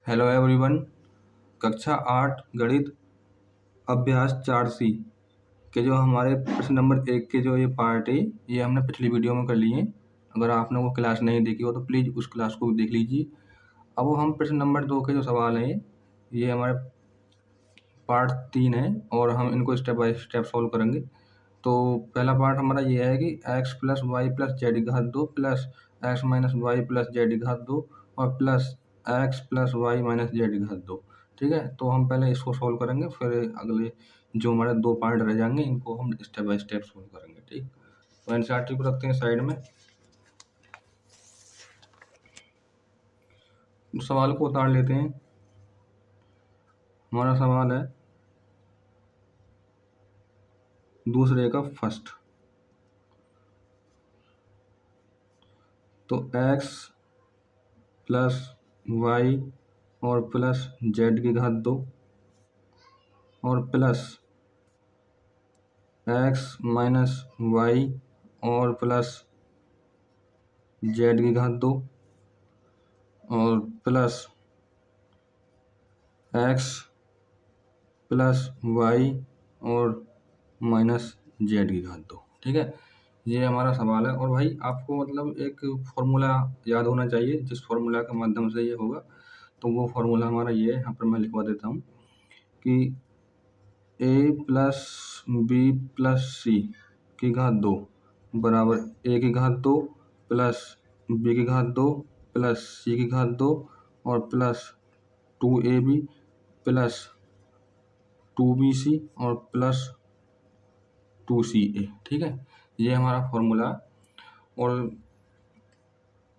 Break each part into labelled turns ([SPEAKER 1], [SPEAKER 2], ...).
[SPEAKER 1] Hello everyone. कक्षा 8 गणित अभ्यास 4C के जो हमारे प्रश्न नंबर 1 के जो ये पार्ट है ये हमने पिछली वीडियो में कर लिए। अगर आपने वो क्लास नहीं देखी हो तो प्लीज़ उस क्लास को देख लीजिए। अब वो हम प्रश्न नंबर 2 के जो सवाल हैं ये हमारे पार्ट 3 है और हम इनको स्टेप बाय स्टेप सॉल्व करेंगे। तो पहला पार्ट हमारा ये है कि x plus Y plus Z की घात 2 plus X minus Y plus Z की घात 2 और plus X plus Y minus Z की घात 2। ठीक है, तो हम पहले इसको सॉल्व करेंगे, फिर अगले जो हमारे 2 पार्ट रह जाएंगे इनको हम स्टेप बाय स्टेप सॉल्व करेंगे। ठीक, तो एनसीईआरटी को रखते हैं साइड में। सवाल को उतार लेते हैं। हमारा सवाल है दूसरे का फर्स्ट। तो x प्लस वाई और प्लस जेड की घात 2 और प्लस एक्स माइनस वाई और प्लस जेड की घात 2 और प्लस एक्स प्लस वाई और माइनस जेड की घात 2। ठीक है, ये हमारा सवाल है। और भाई आपको मतलब एक फॉर्मूला याद होना चाहिए जिस फॉर्मूला के माध्यम से ये होगा। तो वो फॉर्मूला हमारा ये है, यहाँ पर मैं लिखवा देता हूँ कि a प्लस बी प्लस सी की घात 2 बराबर a की घात 2 प्लस b की घात 2 प्लस c की घात 2 और प्लस 2ab प्लस 2bc और प्लस 2ca। ठीक है, ये हमारा फॉर्मूला। और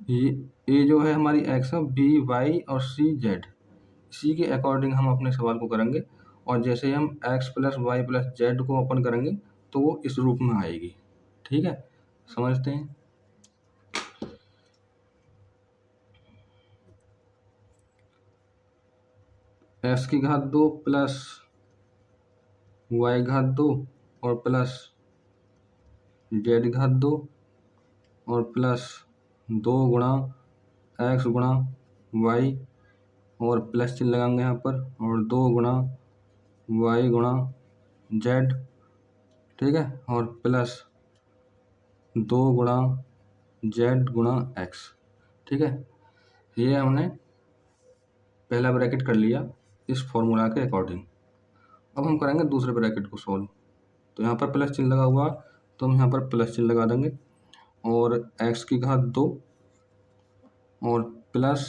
[SPEAKER 1] ये जो है हमारी एक्स है, बी वाई और सी जेड, इसी के अकॉर्डिंग हम अपने सवाल को करेंगे। और जैसे हम X plus Y plus Z को ओपन करेंगे तो वो इस रूप में आएगी। ठीक है, समझते हैं। एक्स की घात 2 प्लस वाई घात 2 और प्लस जेड घात 2 और प्लस 2 गुणा एक्स गुणा वाई और प्लस चिन्ह लगाएंगे यहाँ पर, और 2 गुणा वाई गुणा जेड। ठीक है, और प्लस 2 गुणा जेड गुणा एक्स। ठीक है, ये हमने पहला ब्रैकेट कर लिया इस फॉर्मूला के अकॉर्डिंग। अब हम करेंगे दूसरे ब्रैकेट को सॉल्व। तो यहाँ पर प्लस चिन्ह लगा हुआ तो हम यहाँ पर प्लस चिन्ह लगा देंगे और एक्स की घात 2 और प्लस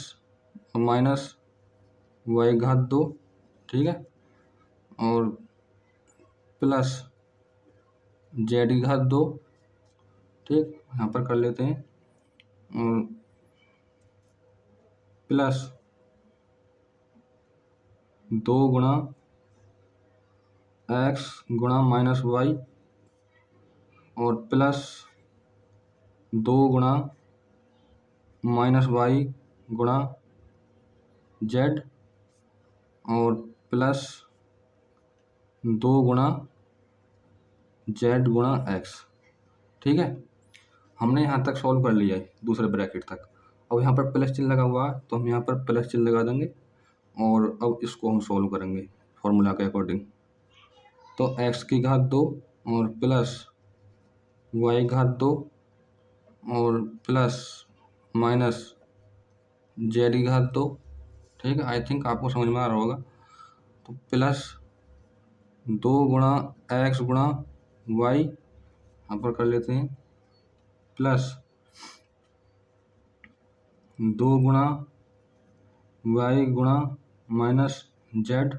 [SPEAKER 1] माइनस वाई घात 2। ठीक है, और प्लस जेड की घात 2। ठीक, यहाँ पर कर लेते हैं, और प्लस 2 गुणा एक्स गुणा माइनस वाई और प्लस 2 गुणा माइनस वाई गुणा जेड और प्लस 2 गुणा जेड गुणा एक्स। ठीक है, हमने यहाँ तक सॉल्व कर लिया है दूसरे ब्रैकेट तक। अब यहाँ पर प्लस चिन्ह लगा हुआ है तो हम यहाँ पर प्लस चिन्ह लगा देंगे और अब इसको हम सॉल्व करेंगे फॉर्मूला के अकॉर्डिंग। तो एक्स की घात 2 और प्लस वाई घात 2 और प्लस माइनस जेड की घात 2। ठीक है, आई थिंक आपको समझ में आ रहा होगा। तो प्लस 2 गुणा एक्स गुणा वाई यहाँ पर कर लेते हैं, प्लस 2 गुणा वाई गुणा माइनस जेड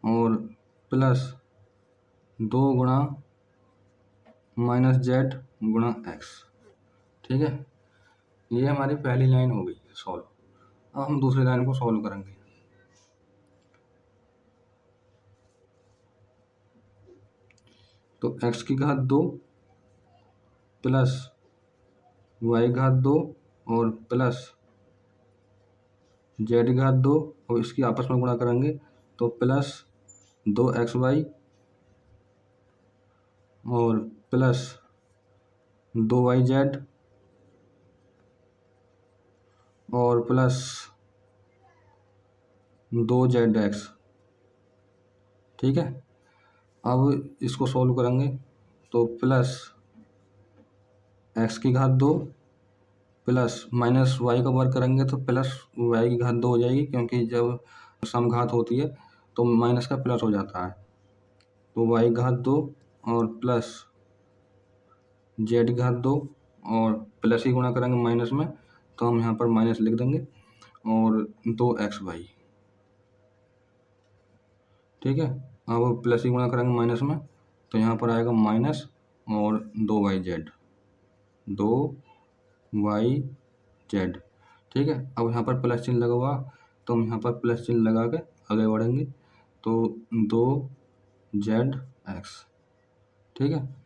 [SPEAKER 1] और प्लस 2 गुणा माइनस जेड गुणा एक्स। ठीक है, ये हमारी पहली लाइन हो गई सॉल्व। अब हम दूसरी लाइन को सॉल्व करेंगे। तो x की घात 2 प्लस वाई घात 2 और प्लस जेड की घात 2 और इसकी आपस में गुणा करेंगे तो प्लस 2xy और प्लस 2yz और प्लस 2z(x), ठीक है। अब इसको सॉल्व करेंगे तो plus x² plus minus Y का वर्ग करेंगे तो प्लस y² हो जाएगी, क्योंकि जब समघात होती है तो माइनस का प्लस हो जाता है। तो y² और प्लस z² और प्लस ही गुणा करेंगे माइनस में, तो हम यहाँ पर माइनस लिख देंगे और 2xy, ठीक है। अब प्लस ही गुणा करेंगे माइनस में, तो यहाँ पर आएगा माइनस और 2yz, ठीक है। अब यहाँ पर प्लस चिन्ह लगा हुआ, तो हम यहाँ पर प्लस चिन्ह लगा के आगे बढ़ेंगे, तो 2zx, ठीक है।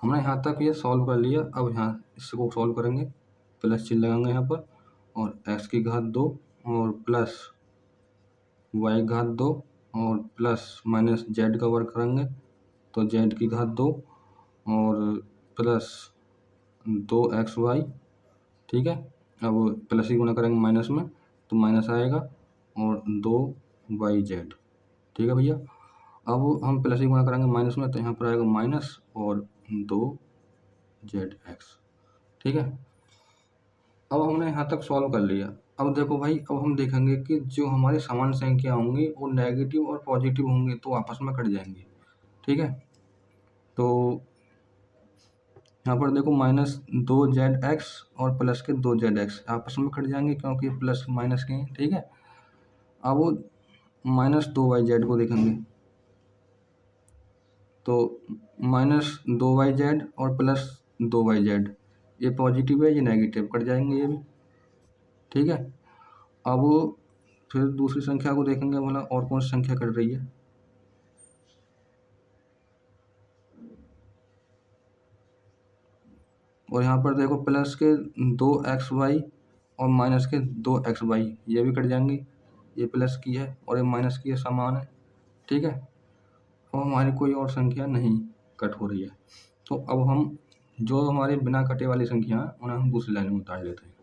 [SPEAKER 1] हमने यहाँ तक ये सॉल्व कर लिया। अब यहाँ इसको सॉल्व करेंगे, प्लस चिन्ह लगाएंगे यहाँ पर और x² और प्लस y² और प्लस माइनस z का वर्ग करेंगे तो z² और प्लस 2xy, ठीक है। अब प्लस ही गुणा करेंगे माइनस में तो माइनस आएगा और 2yz, ठीक है भैया। अब हम प्लस ही गुणा करेंगे माइनस में तो यहाँ पर आएगा माइनस और 2zx, ठीक है। अब हमने यहाँ तक सॉल्व कर लिया। अब देखो भाई, अब हम देखेंगे कि जो हमारी समान संख्या होंगी वो नेगेटिव और पॉजिटिव होंगे तो आपस में कट जाएंगे, ठीक है। तो यहाँ पर देखो -2zx और प्लस के 2zx आपस में कट जाएंगे क्योंकि प्लस माइनस के हैं, ठीक है। अब वो -2yz को देखेंगे तो -2yz और प्लस 2yz, ये पॉजिटिव है ये नेगेटिव, कट जाएंगे ये भी, ठीक है। अब फिर दूसरी संख्या को देखेंगे, बोला और कौन सी संख्या कट रही है। और यहाँ पर देखो प्लस के 2xy और माइनस के 2xy, ये भी कट जाएंगी, ये प्लस की है और ये माइनस की है, समान है, ठीक है। अब हमारी कोई और संख्या नहीं कट हो रही है, तो अब हम जो हमारे बिना कटे वाली संख्या है उन्हें हम दूसरी लाइन में उतार लेते हैं।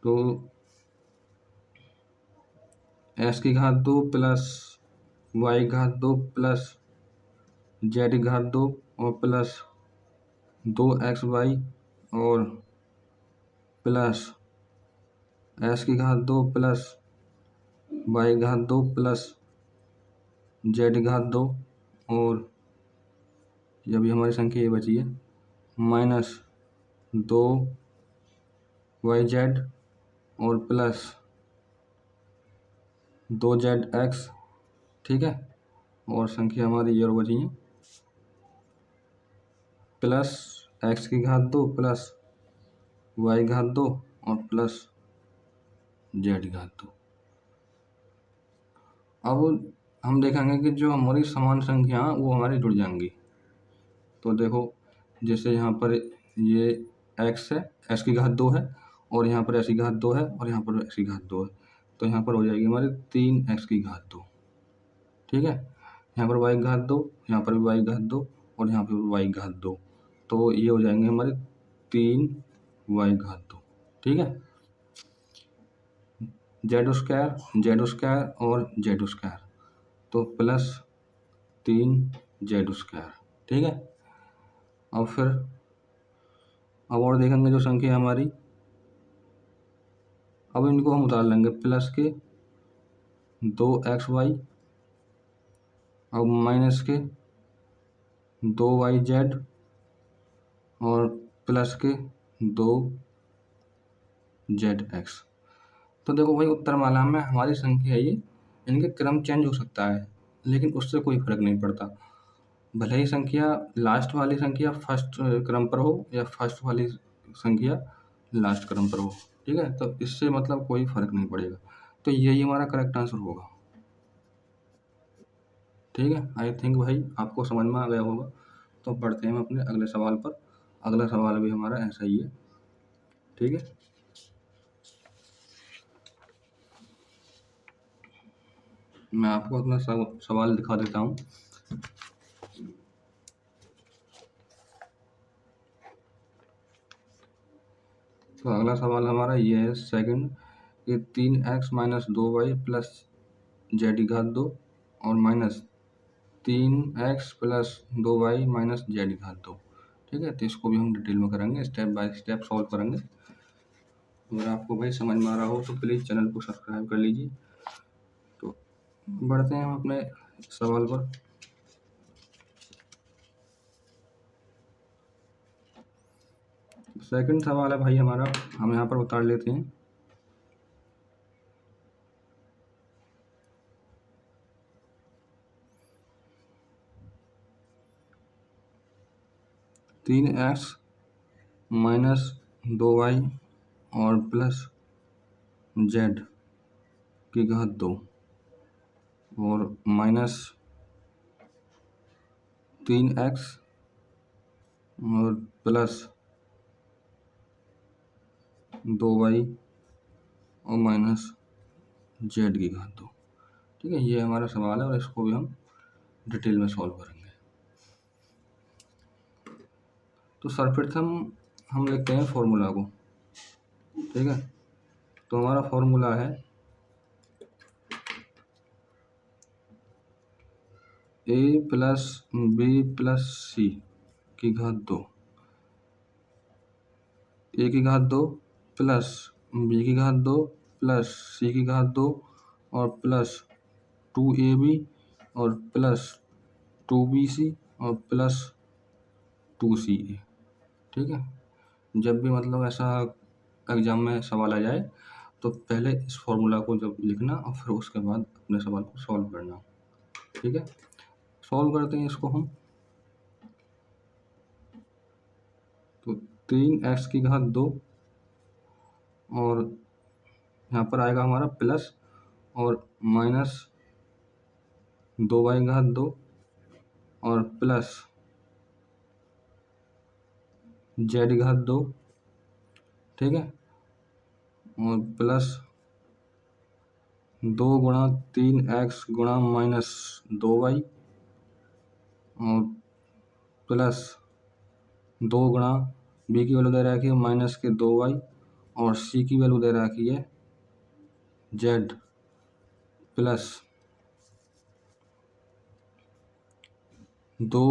[SPEAKER 1] तो x² plus y² plus z² और प्लस 2xy और plus x² plus y² plus z² और ये भी हमारी संख्या ये बची है -2yz और प्लस 2zx, ठीक है। और संख्या हमारी ये बची है प्लस x² प्लस y² और प्लस z²। अब हम देखेंगे कि जो हमारी समान संख्या वो हमारी जुड़ जाएंगी। तो देखो जैसे यहाँ पर ये x है, x² है और यहाँ पर x² है और यहाँ पर x² है, तो यहाँ पर हो जाएगी हमारी 3x², ठीक है। यहाँ पर y², यहाँ पर भी y² और यहाँ पर y², तो ये हो जाएंगे हमारे 3y², ठीक है। z² और z², तो प्लस 3z², ठीक है। अब फिर अब और देखेंगे जो संख्या हमारी, अब इनको हम उतार लेंगे, प्लस के 2xy अब माइनस के 2yz और प्लस के 2zx। तो देखो भाई उत्तरमाला में हमारी संख्या ये, इनके क्रम चेंज हो सकता है लेकिन उससे कोई फर्क नहीं पड़ता, भले ही संख्या लास्ट वाली संख्या फर्स्ट क्रम पर हो या फर्स्ट वाली संख्या लास्ट क्रम पर हो, ठीक है। तो इससे मतलब कोई फर्क नहीं पड़ेगा, तो यही हमारा करेक्ट आंसर होगा, ठीक है। आई थिंक भाई आपको समझ में आ गया होगा। तो बढ़ते हैं हम अपने अगले सवाल पर। अगला सवाल भी हमारा ऐसा ही है, ठीक है। मैं आपको अपना सवाल दिखा देता हूँ। तो अगला सवाल हमारा ये है सेकंड, ये 3x minus 2y plus Z की घात 2 और minus 3x plus 2y minus Z की घात 2। ठीक है, तो इसको भी हम डिटेल में करेंगे, स्टेप बाय स्टेप सॉल्व करेंगे। अगर आपको भाई समझ में आ रहा हो तो प्लीज़ चैनल को सब्सक्राइब कर लीजिए। तो बढ़ते हैं हम अपने सवाल पर। सेकंड सवाल है भाई हमारा, हम यहाँ पर उतार लेते हैं। तीन एक्स माइनस 2y और प्लस जेड की घात 2 और माइनस 3x और प्लस 2y और माइनस जेड की घात 2। ठीक है, ये हमारा सवाल है और इसको भी हम डिटेल में सॉल्व करेंगे। तो सर्वप्रथम हम लिखते हैं फॉर्मूला को। ठीक है, तो हमारा फॉर्मूला है a प्लस बी प्लस सी की घात 2, a की घात 2 प्लस b की घात 2 प्लस c की घात 2 और प्लस 2ab और प्लस 2bc और प्लस 2ca। ठीक है, जब भी मतलब ऐसा एग्जाम में सवाल आ जाए तो पहले इस फॉर्मूला को जब लिखना और फिर उसके बाद अपने सवाल को सॉल्व करना। ठीक है, सॉल्व करते हैं इसको हम। तो 3x की घात 2 और यहाँ पर आएगा हमारा प्लस और माइनस 2y की घात 2 और प्लस जेड की घात 2। ठीक है, और प्लस 2 गुणा 3x गुणा माइनस 2y और प्लस 2 गुणा b की वैल्यू दे रखी है माइनस के 2y और c की वैल्यू दे रखी है z प्लस 2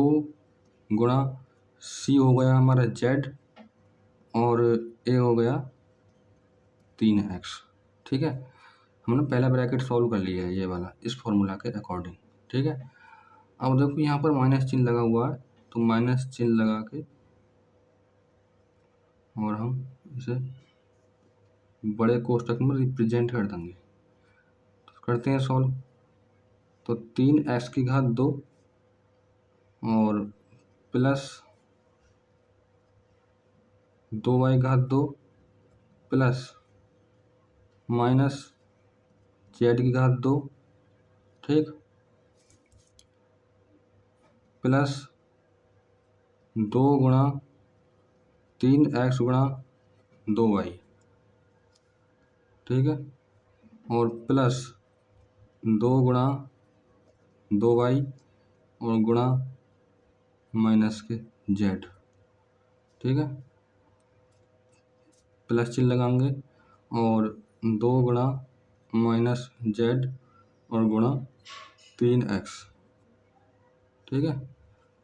[SPEAKER 1] गुणा c हो गया हमारा z और a हो गया 3x। ठीक है, हमने पहला ब्रैकेट सॉल्व कर लिया है ये वाला इस फॉर्मूला के अकॉर्डिंग। ठीक है, अब देखो यहाँ पर माइनस चिन्ह लगा हुआ है तो माइनस चिन्ह लगा के और हम इसे बड़े कोष्ठक में रिप्रेजेंट कर देंगे। तो करते हैं सॉल्व। तो 3x की घात 2 और प्लस 2y घात 2 प्लस माइनस जेड की घात 2। ठीक, प्लस 2 गुणा 3x गुणा 2y। ठीक है, और प्लस 2 गुणा 2y और गुणा माइनस के z। ठीक है, प्लस चिन्ह लगाएंगे और 2 गुणा माइनस z और गुणा 3x। ठीक है,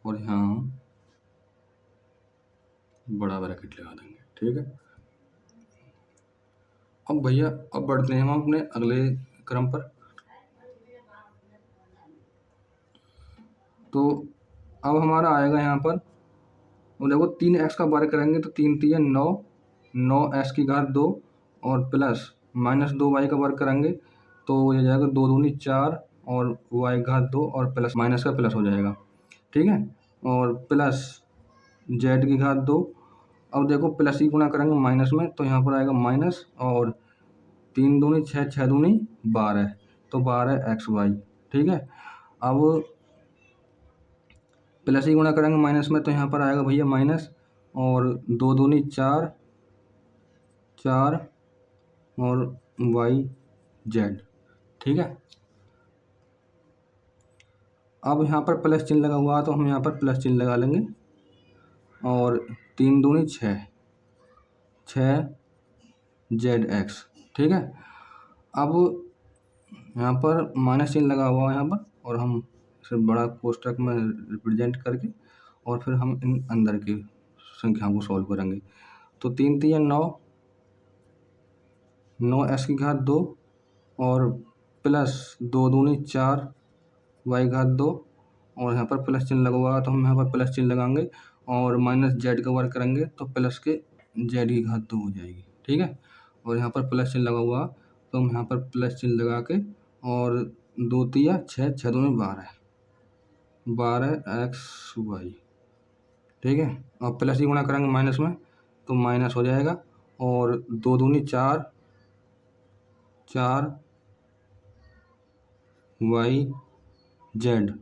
[SPEAKER 1] और यहाँ हम बड़ा ब्रैकेट लगा देंगे। ठीक है, अब भैया अब बढ़ते हैं हम अपने अगले क्रम पर। तो अब हमारा आएगा यहाँ पर, और देखो 3x का वर्ग करेंगे तो 3 3 9, 9x की घात 2 और प्लस माइनस 2y का वर्ग करेंगे तो ये जाएगा 2 दूनी 4 और y घात 2 और प्लस माइनस का प्लस हो जाएगा। ठीक है, और प्लस z की घात 2। अब देखो प्लस ही गुणा करेंगे माइनस में तो यहाँ पर आएगा माइनस और 3 दूनी 6, 6 दूनी 12 तो 12xy। ठीक है, अब प्लस ही गुणा करेंगे माइनस में तो यहाँ पर आएगा भैया माइनस और 2 दूनी 4, 4 और yz। ठीक है, अब यहाँ पर प्लस चिन्ह लगा हुआ है तो हम यहाँ पर प्लस चिन्ह लगा लेंगे और 3 दूनी 6, 6 zx। ठीक है, अब यहाँ पर माइनस चिन्ह लगा हुआ है यहाँ पर, और हम इसे बड़ा कोष्ठक में रिप्रेजेंट करके और फिर हम इन अंदर की संख्याओं को सॉल्व करेंगे। तो 3 3 9, 9 x की घात 2 और प्लस 2 दूनी 4 y घात 2, और यहाँ पर प्लस चिन्ह लगा हुआ है तो हम यहाँ पर प्लस चिन्ह लगाएंगे और माइनस जेड का वर्ग करेंगे तो प्लस के जेड की घात 2 हो जाएगी। ठीक है, और यहाँ पर प्लस चिन्ह लगा हुआ तो हम यहाँ पर प्लस चिन्ह लगा के और 2 तिया 6, 6 दूनी 12, 12xy। ठीक है, और प्लस ही गुणा करेंगे माइनस में तो माइनस हो जाएगा, और 2 दूनी 4, 4 y z।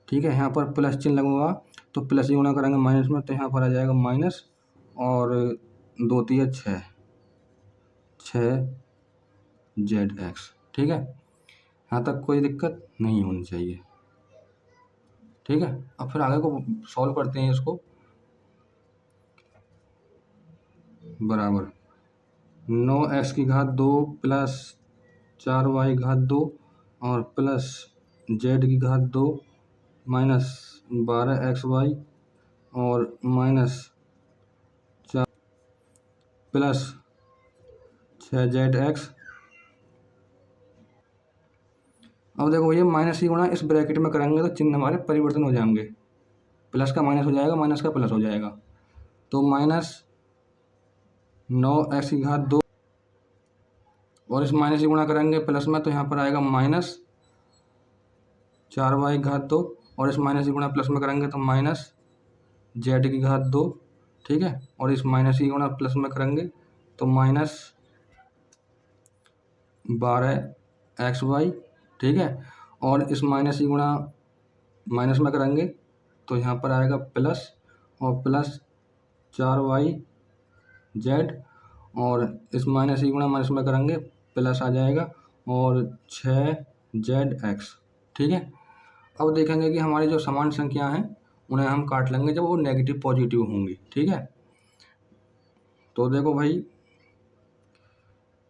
[SPEAKER 1] ठीक है, यहाँ पर प्लस चिन्ह लगा हुआ तो प्लस ही गुणा करेंगे माइनस में तो यहाँ पर आ जाएगा माइनस, और 2 तिया 6, 6zx। ठीक है, यहाँ तक कोई दिक्कत नहीं होनी चाहिए। ठीक है, अब फिर आगे को सॉल्व करते हैं इसको। बराबर 9x की घात 2 प्लस 4y घात 2 और प्लस z की घात 2 माइनस 12xy और माइनस 4 प्लस 6zx। अब देखो ये माइनस ही गुणा इस ब्रैकेट में करेंगे तो चिन्ह हमारे परिवर्तन हो जाएंगे, प्लस का माइनस हो जाएगा, माइनस का प्लस हो जाएगा। तो माइनस 9x की घात 2 और इस माइनस ही गुणा करेंगे प्लस में तो यहाँ पर आएगा माइनस 4y घात 2, और इस माइनस ही गुणा प्लस में करेंगे तो माइनस z की घात 2। ठीक है, और इस माइनस ही गुणा प्लस में करेंगे तो माइनस 12xy। ठीक है, और इस माइनस ही गुणा माइनस में करेंगे तो यहाँ पर आएगा प्लस, और प्लस 4yz, और इस माइनस ही गुणा माइनस में करेंगे प्लस आ जाएगा, और 6zx। ठीक है, अब देखेंगे कि हमारी जो समान संख्या हैं उन्हें हम काट लेंगे जब वो नेगेटिव पॉजिटिव होंगी। ठीक है, तो देखो भाई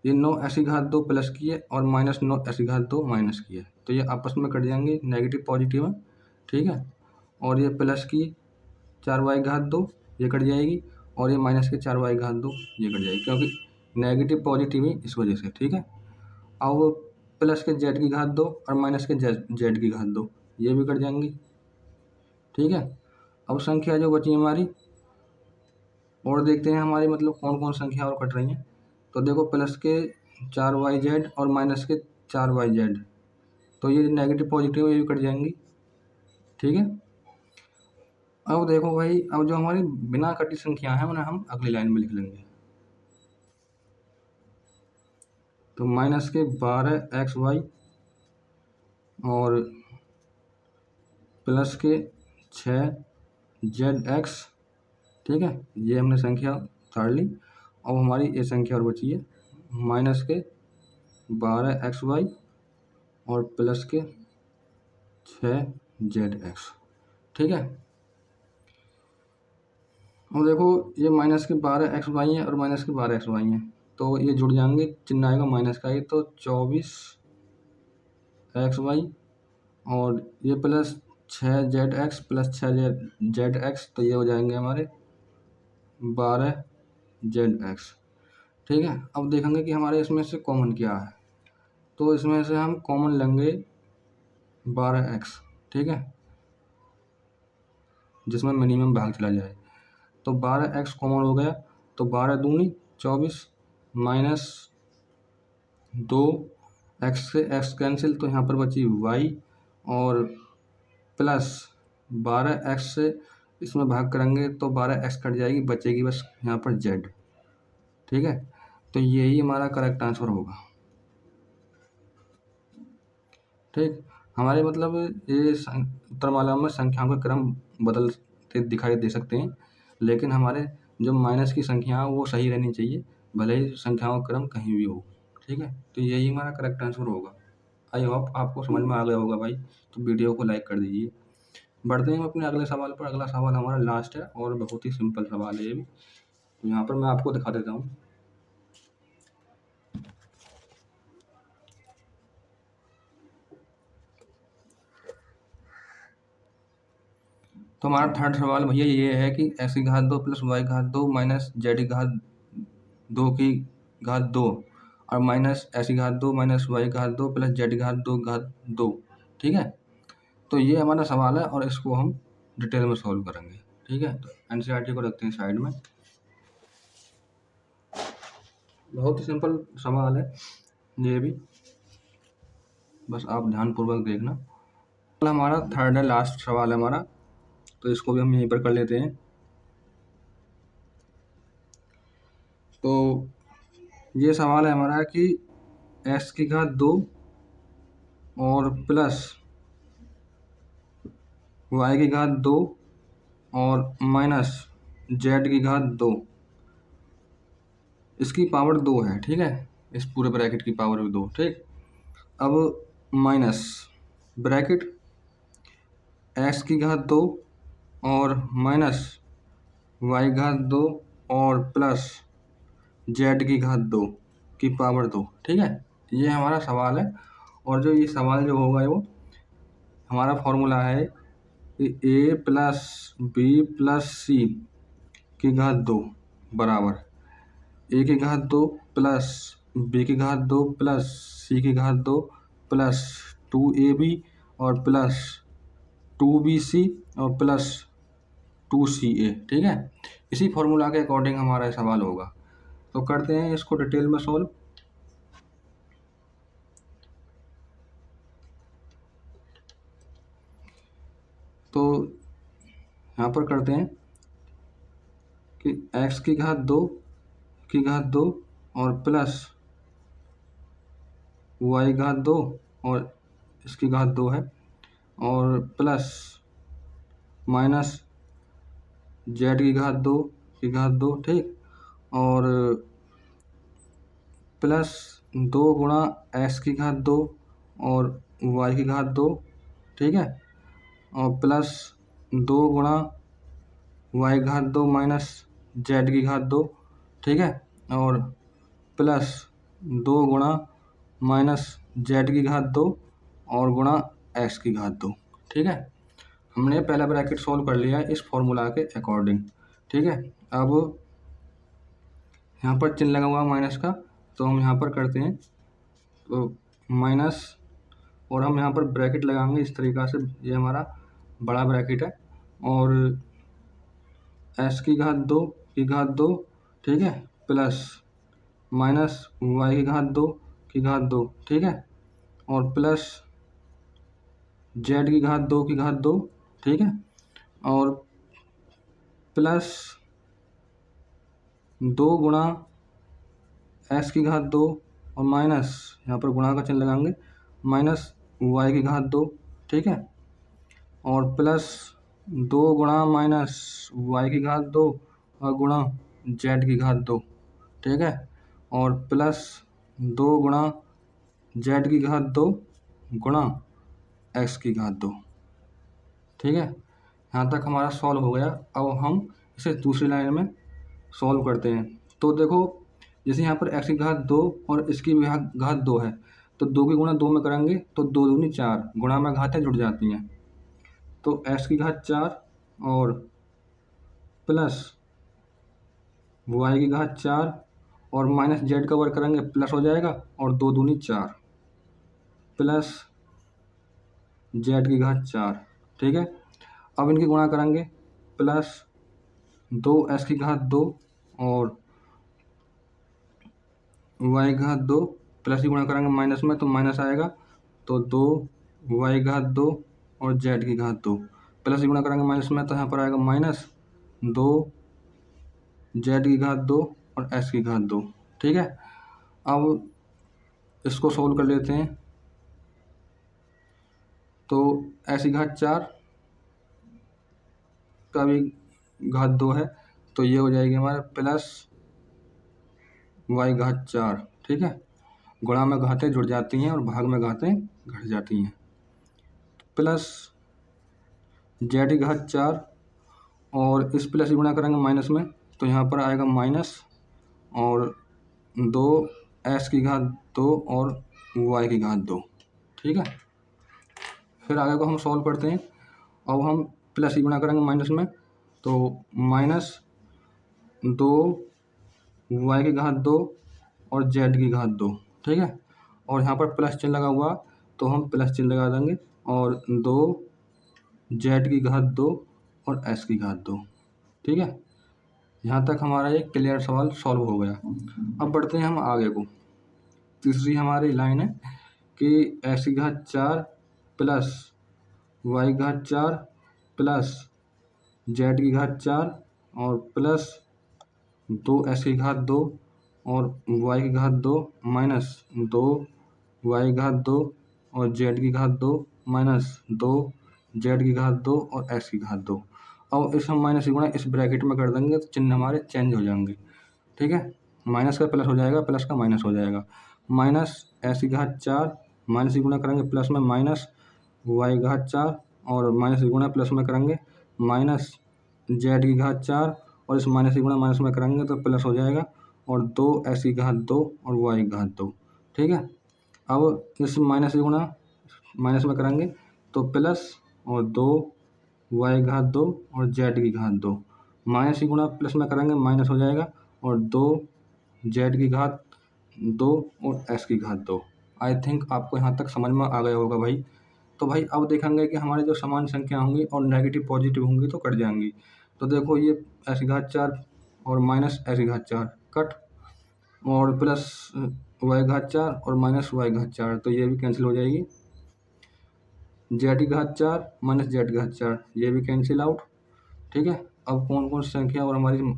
[SPEAKER 1] ये 9x की घात 2 प्लस की है और माइनस 9x की घात 2 माइनस की है, तो ये आपस में कट जाएंगे, नेगेटिव पॉजिटिव है। ठीक है, और ये प्लस की 4y घात 2 ये कट जाएगी, और ये माइनस की 4y घात 2 ये कट जाएगी, क्योंकि नेगेटिव पॉजिटिव ही इस वजह से। ठीक है, अब प्लस के z की घात 2 और माइनस के z की घात 2 ये भी कट जाएंगी। ठीक है, अब संख्या जो बची हमारी और देखते हैं हमारी मतलब कौन कौन संख्या और कट रही हैं। तो देखो प्लस के 4yz और माइनस के 4yz, तो ये नेगेटिव पॉजिटिव ये भी कट जाएंगी। ठीक है, अब देखो भाई अब जो हमारी बिना कटी संख्या है उन्हें हम अगली लाइन में लिख लेंगे। तो माइनस के 12xy और प्लस के 6zx। ठीक है, ये हमने संख्या उतार ली। अब हमारी ये संख्या और बची है माइनस के 12xy और प्लस के 6zx। ठीक है, अब देखो ये माइनस के 12xy है और माइनस के 12xy है, तो ये जुड़ जाएंगे, चिन्ह आएगा माइनस का ही, तो 24xy और ये प्लस 6zx प्लस 6zx, तो ये हो जाएंगे हमारे 12zx। ठीक है, अब देखेंगे कि हमारे इसमें से कॉमन क्या है, तो इसमें से हम कॉमन लेंगे 12x। ठीक है, जिसमें मिनिमम भाग चला जाए, तो 12x कॉमन हो गया, तो 12 दूनी 24 माइनस 2 x से x कैंसिल, तो यहाँ पर बची y और प्लस 12x से इसमें भाग करेंगे तो 12x कट जाएगी, बचेगी बस यहाँ पर z। ठीक है, तो यही हमारा करेक्ट आंसर होगा। ठीक, हमारे मतलब ये उत्तरमाला में संख्याओं का क्रम बदलते दिखाई दे सकते हैं, लेकिन हमारे जो माइनस की संख्या है वो सही रहनी चाहिए, भले ही संख्याओं का क्रम कहीं भी हो। ठीक है, तो यही हमारा करेक्ट आंसर होगा। आई होप आपको समझ में आ गया होगा भाई, तो वीडियो को लाइक कर दीजिए। बढ़ते हैं हम अपने अगले सवाल पर। अगला सवाल हमारा लास्ट है और बहुत ही सिंपल सवाल है ये भी, तो यहाँ पर मैं आपको दिखा देता हूँ। तो हमारा थर्ड सवाल भैया ये है कि एक्स की घात 2 प्लस वाई घात 2 माइनस जेड की घात 2 की घात 2 और माइनस एक्स की घात 2 माइनस वाई घात 2 प्लस जेड की घात 2, ठीक है। तो ये हमारा सवाल है और इसको हम डिटेल में सॉल्व करेंगे, ठीक है। तो एनसीईआरटी को रखते हैं साइड में। बहुत ही सिंपल सवाल है ये भी, बस आप ध्यानपूर्वक देखना। हमारा थर्ड है, लास्ट सवाल है हमारा, तो इसको भी हम यहीं पर कर लेते हैं। तो ये सवाल है हमारा कि एक्स की घात 2 और प्लस वाई की घात 2 और माइनस जेड की घात 2, इसकी पावर 2 है, ठीक है। इस पूरे ब्रैकेट की पावर भी 2, ठीक। अब माइनस ब्रैकेट एक्स की घात 2 और माइनस वाई घात 2 और प्लस जेड की घात 2 की पावर 2, ठीक है। ये हमारा सवाल है और जो ये सवाल जो होगा वो हमारा फॉर्मूला है कि ए प्लस बी प्लस सी की घात 2 बराबर ए की घात 2 प्लस बी की घात 2 प्लस सी की घात 2 प्लस 2ab और प्लस 2bc और प्लस 2ca, ठीक है। इसी फॉर्मूला के अकॉर्डिंग हमारा सवाल होगा। तो करते हैं इसको डिटेल में सॉल्व। तो यहाँ पर करते हैं कि x की घात 2 की घात 2 और प्लस y घात 2 और इसकी घात 2 है और प्लस माइनस z की घात 2 की घात 2, ठीक। और प्लस 2 गुणा x की घात 2 और y की घात 2, ठीक है। और प्लस 2 गुणा y घात 2 माइनस z की घात 2, ठीक है। और प्लस 2 गुणा माइनस z की घात 2 और गुणा x की घात 2, ठीक है। हमने पहला ब्रैकेट सॉल्व कर लिया है इस फॉर्मूला के अकॉर्डिंग, ठीक है। अब यहाँ पर चिन्ह लगा हुआ माइनस का, तो हम यहाँ पर करते हैं तो माइनस और हम यहाँ पर ब्रैकेट लगाएंगे इस तरीक़ा से, ये हमारा बड़ा ब्रैकेट है और एक्स की घात 2 की घात 2, ठीक है, प्लस माइनस वाई की घात 2 की घात 2, ठीक है। और प्लस जेड की घात 2 की घात 2, ठीक है। और प्लस 2 गुणा एक्स की घात 2 और माइनस यहाँ पर गुणा का चिन्ह लगाएंगे माइनस वाई की घात 2, ठीक है। और प्लस 2 गुणा माइनस वाई की घात 2 और गुणा जेड की घात 2, ठीक है। और प्लस 2 गुणा जेड की घात 2 गुणा एक्स की घात 2, ठीक है। यहाँ तक हमारा सॉल्व हो गया। अब हम इसे दूसरी लाइन में सॉल्व करते हैं। तो देखो जैसे यहाँ पर एक्स की घात 2 और इसकी भी घात 2 है, तो 2 की गुणा 2 में करेंगे तो 2 दूनी 4, गुणा में घातें जुड़ जाती हैं। तो एक्स की घात 4 और प्लस वाई की घात 4 और माइनस जेड का वर्ग करेंगे प्लस हो जाएगा और 2 दूनी 4 प्लस जेड की घात 4, ठीक है। अब इनकी गुणा करेंगे प्लस 2 एक्स की घात 2 और वाई घात 2 प्लस की गुणा करेंगे माइनस में तो माइनस आएगा, तो 2 वाई घात 2 और जेड की घात 2 प्लस की गुणा करेंगे माइनस में तो यहाँ पर आएगा माइनस 2 जेड की घात 2 और एक्स की घात 2, ठीक है। अब इसको सोल्व कर लेते हैं। तो एक्स की घात 4 का भी घात 2 है, तो ये हो जाएगी हमारे प्लस वाई घात 4, ठीक है। गुणा में घातें जुड़ जाती हैं और भाग में घातें घट जाती हैं। प्लस जेड की घात 4 और इस प्लस की गुणा करेंगे माइनस में तो यहाँ पर आएगा माइनस और 2 एक्स की घात 2 और वाई की घात 2, ठीक है। फिर आगे को हम सॉल्व करते हैं। अब हम प्लस ही गुणा करेंगे माइनस में, तो माइनस 2 y की घात 2 और z की घात 2, ठीक है। और यहाँ पर प्लस चिन्ह लगा हुआ तो हम प्लस चिन्ह लगा देंगे और 2z की घात 2 और s की घात 2, ठीक है। यहाँ तक हमारा ये क्लियर सवाल सॉल्व हो गया। अब बढ़ते हैं हम आगे को। तीसरी हमारी लाइन है कि x की घात 4 प्लस y की घात 4 प्लस z की घात 4 और प्लस 2s की घात 2 और y की घात 2 माइनस 2y की घात 2 और z की घात 2 माइनस 2z की घात 2 और s की घात 2। और इस हम माइनस की गुणा इस ब्रैकेट में कर देंगे तो चिन्ह हमारे चेंज हो जाएंगे, ठीक है। माइनस का प्लस हो जाएगा, प्लस का माइनस हो जाएगा। माइनस s की घात 4 माइनस की गुणा करेंगे प्लस में माइनस y की घात 4 और माइनस की गुणा प्लस में करेंगे माइनस z की घात 4 और इस माइनस की गुणा माइनस में करेंगे तो प्लस हो जाएगा और 2s की घात 2 और y की घात 2, ठीक है। अब इस माइनस की गुणा माइनस में करेंगे तो प्लस और 2y की घात 2 और z की घात 2, माइनस की गुणा प्लस में करेंगे माइनस हो जाएगा और 2z की घात 2 और s की घात 2। आई थिंक आपको यहाँ तक समझ में आ गया होगा भाई। तो भाई अब देखेंगे कि हमारे जो समान संख्या होंगी और नेगेटिव पॉजिटिव होंगी तो कट जाएंगी। तो देखो ये s की घात 4 और माइनस s की घात 4 कट, और प्लस y की घात 4 और माइनस y की घात 4 तो ये भी कैंसिल हो जाएगी। z की घात 4 माइनस z की घात 4 ये भी कैंसिल आउट, ठीक है। अब कौन कौन सी संख्या और हमारी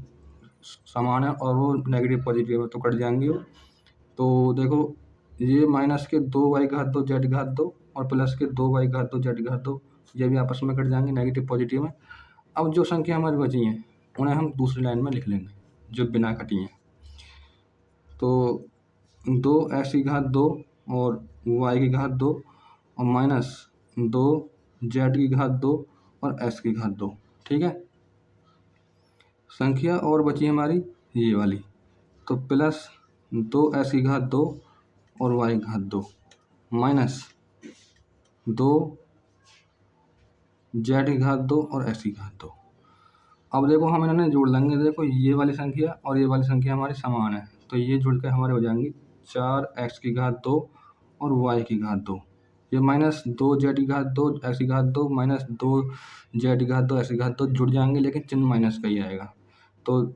[SPEAKER 1] समान है और वो नेगेटिव पॉजिटिव है तो कट जाएंगी। तो देखो ये माइनस के 2y घात 2 z घात 2 और प्लस के 2y घात 2 z घात 2 ये भी आपस में कट जाएंगे नेगेटिव पॉजिटिव में। अब जो संख्या हमारी बची हैं उन्हें हम दूसरी लाइन में लिख लेंगे जो बिना कटी हैं। तो 2s की घात 2 और y की घात 2 और माइनस 2z की घात 2 और s की घात 2, ठीक है। संख्या और बची हमारी ये वाली, तो प्लस 2s की घात 2 और y की घात 2 माइनस 2z की घात 2 और s की घात 2। अब देखो हम इन्हें जोड़ लेंगे। देखो ये वाली संख्या और ये वाली संख्या हमारी समान है तो ये जुड़ के हमारे हो जाएंगी 4x की घात 2 और y की घात 2। ये माइनस 2z की घात 2 x की घात 2 माइनस 2z की घात 2 x की घात 2 जुड़ जाएंगे लेकिन चिन्ह माइनस का ही आएगा। तो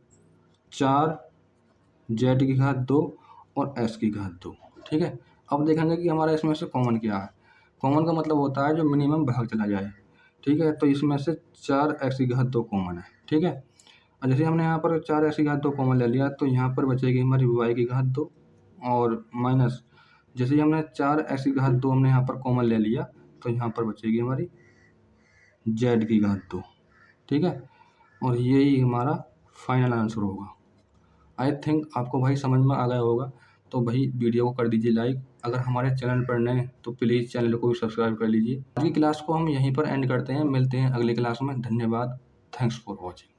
[SPEAKER 1] 4z की घात 2 और s की घात 2, ठीक है। अब देखेंगे कि हमारा इसमें से कॉमन क्या है। कॉमन का मतलब होता है जो मिनिमम भाग चला जाए, ठीक है। तो इसमें से 4x की घात 2 कॉमन है, ठीक है। और जैसे हमने यहाँ पर 4x की घात 2 कॉमन ले लिया तो यहाँ पर बचेगी हमारी y की घात 2 और माइनस जैसे ही हमने 4x की घात 2 हमने यहाँ पर कॉमन ले लिया तो यहाँ पर बचेगी हमारी z की घात 2, ठीक है। और यही हमारा फाइनल आंसर होगा। आई थिंक आपको भाई समझ में आ गया होगा। तो भाई वीडियो को कर दीजिए लाइक। अगर हमारे चैनल पर नए हैं तो प्लीज़ चैनल को भी सब्सक्राइब कर लीजिए। आज की क्लास को हम यहीं पर एंड करते हैं, मिलते हैं अगली क्लास में। धन्यवाद, थैंक्स फॉर वॉचिंग।